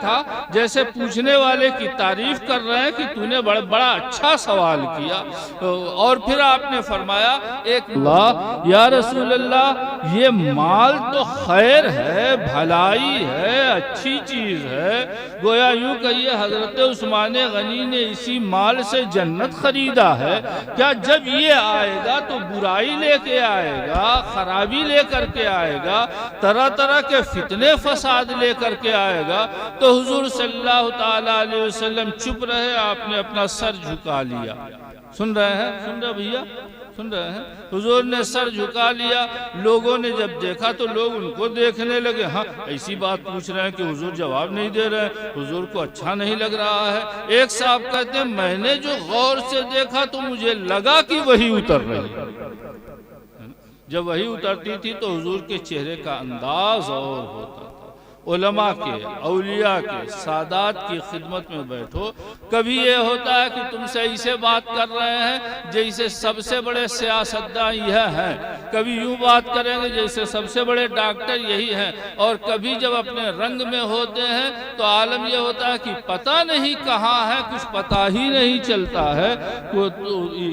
تھا جیسے پوچھنے والے کی تعریف کر رہے ہیں کہ تو نے بڑا اچھا سوال کیا۔ اور پھر آپ نے فرمایا ایک اللہ یا رسول اللہ یہ مال تو خیر ہے، بھلائی ہے، اچھی چیز ہے، گویا یوں کہیے حضرت عثمان غنی نے اسی مال سے جنت خریدا ہے کیا؟ جب یہ آئے گا تو برائی لے کے آئے گا، خرابی لے کر کے آئے گا، طرح طرح کے فتنے فساد لے کر کے آئے گا۔ تو حضور صلی اللہ تعالیٰ علیہ وسلم چپ رہے، آپ نے اپنا سر جھکا لیا۔ سن رہے ہیں؟ سن رہے بھیا؟ سن رہے ہیں؟ حضور نے سر جھکا لیا۔ لوگوں نے جب دیکھا تو لوگ ان کو دیکھنے لگے، ہاں ایسی بات پوچھ رہے ہیں کہ حضور جواب نہیں دے رہے ہیں، حضور کو اچھا نہیں لگ رہا ہے۔ ایک صاحب کہتے ہیں میں نے جو غور سے دیکھا تو مجھے لگا کہ وہی اتر رہی ہے۔ جب وہی اترتی تھی تو حضور کے چہرے کا انداز اور ہوتا تھا۔ علماء کے، اولیاء کے، سادات کی خدمت میں بیٹھو، کبھی یہ ہوتا ہے کہ تم سے ایسے بات کر رہے ہیں جیسے سب سے بڑے سیاستدان یہ ہیں، کبھی یوں بات کریں گے جیسے سب سے بڑے ڈاکٹر یہی ہیں، اور کبھی جب اپنے رنگ میں ہوتے ہیں تو عالم یہ ہوتا ہے کہ پتہ نہیں کہاں ہے، کچھ پتہ ہی نہیں چلتا ہے،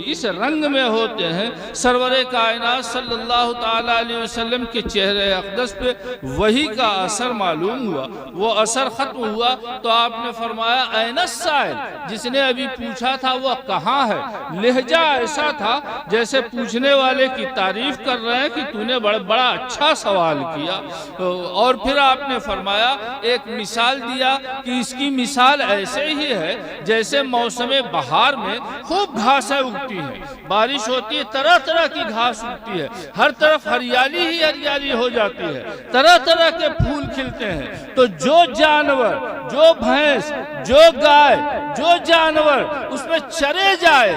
اس رنگ میں ہوتے ہیں۔ سرور کائنات صلی اللہ تعالیٰ علیہ وسلم کے چہرے اقدس پہ وحی کا اثر معلوم ہوا، وہ اثر ختم ہوا تو آپ نے فرمایا این السائل، جس نے ابھی پوچھا تھا وہ کہاں ہے؟ لہجہ ایسا تھا جیسے پوچھنے والے کی تعریف کر رہے ہیں کہ تو نے بڑا اچھا سوال کیا۔ اور پھر آپ نے فرمایا ایک مثال دیا کہ اس کی مثال ایسے ہی ہے جیسے موسم بہار میں خوب گھاسیں اگتی ہیں، بارش ہوتی ہے، طرح طرح کی گھاس اگتی ہے، ہر طرف ہریالی ہی ہریالی ہو جاتی ہے، طرح طرح کے پھول کھلتے ہیں۔ تو جو جانور، جو بھینس، جو گائے، جو جانور اس میں چرے جائے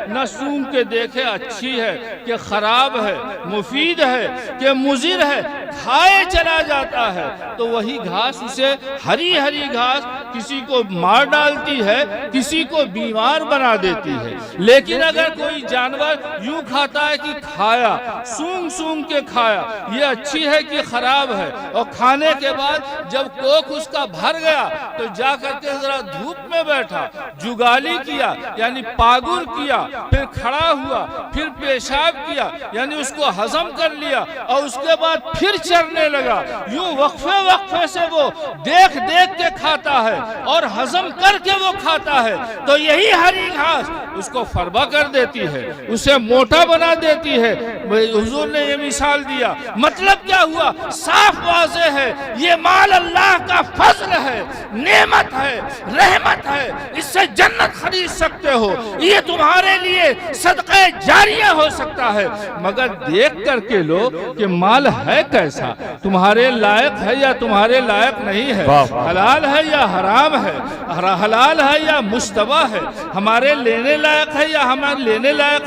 نہ سونگ کے دیکھے اچھی ہے کہ خراب ہے، مفید ہے کہ مضر ہے، کھائے چلا جاتا ہے، تو وہی گھاس اسے ہری ہری گھاس کسی کو مار ڈالتی ہے، کسی کو بیمار بنا دیتی ہے۔ لیکن اگر کوئی جانور یوں کھاتا ہے کہ کھایا، سونگ کے کھایا، یہ اچھی ہے کہ خراب ہے، اور کھانے کے بعد جب کوکھ اس کا بھر گیا تو جا کر کے ذرا دھوپ میں بیٹھا، جگالی کیا یعنی پاگل کیا، پھر کھڑا ہوا، پھر پیشاب کیا یعنی اس کو ہضم کر لیا، اور اس کے بعد پھر چرنے لگا، یوں وقفے سے وہ دیکھ کے کھاتا ہے اور ہضم کر کے وہ کھاتا ہے، تو یہی ہری گھاس اس کو فربا کر دیتی ہے، اسے موٹا بنا دیتی ہے۔ حضور نے یہ مثال دیا، مطلب کیا ہوا؟ صاف واضح ہے، یہ مال اللہ کا فضل ہے، نعمت ہے، رحمت ہے، اس سے جنت خرید سکتے ہو، یہ تمہارے لیے صدقہ جاریہ ہو سکتا ہے، مگر دیکھ کر کے لو کہ مال ہے کیسا، تمہارے لائق ہے یا تمہارے لائق نہیں ہے، حلال ہے یا حرام ہے، حلال ہے یا مشتبہ ہے، ہمارے لینے لائق ہے یا ہمارے لینے لائق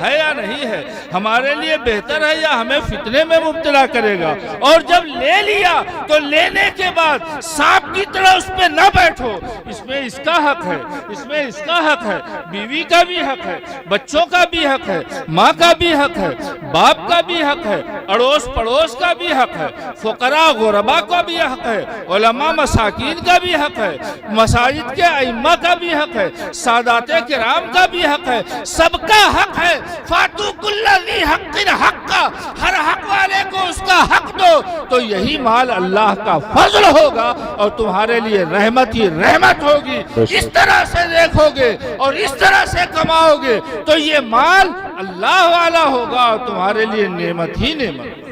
ہے یا نہیں ہے، ہمارے لیے بہتر ہے یا ہمیں فتنے میں مبتلا کرے گا۔ اور جب لے لیا تو لینے کے بعد سانپ کی طرح اس پہ نہ بیٹھو، اس میں اس کا حق ہے، اس میں اس کا حق ہے، بیوی کا بھی حق ہے، بچوں کا بھی حق ہے، ماں کا بھی حق ہے، باپ کا بھی حق ہے، اڑوس پڑوس کا بھی حق ہے، فقراء غرباء کا بھی حق ہے، علماء مساکین کا بھی حق ہے، مساجد کے ائمہ کا بھی حق ہے، سادات کرام کا بھی حق ہے، سب کا حق ہے۔ فاتو کل ذی حق حقا، ہر حق والے کو اس کا حق دو، تو یہی مال اللہ کا فضل ہوگا اور تمہارے لیے رحمت ہی رحمت ہوگی۔ اس طرح سے دیکھو گے اور اس طرح سے کماؤ گے تو یہ مال اللہ والا ہوگا اور تمہارے لیے نعمت ہی نعمت۔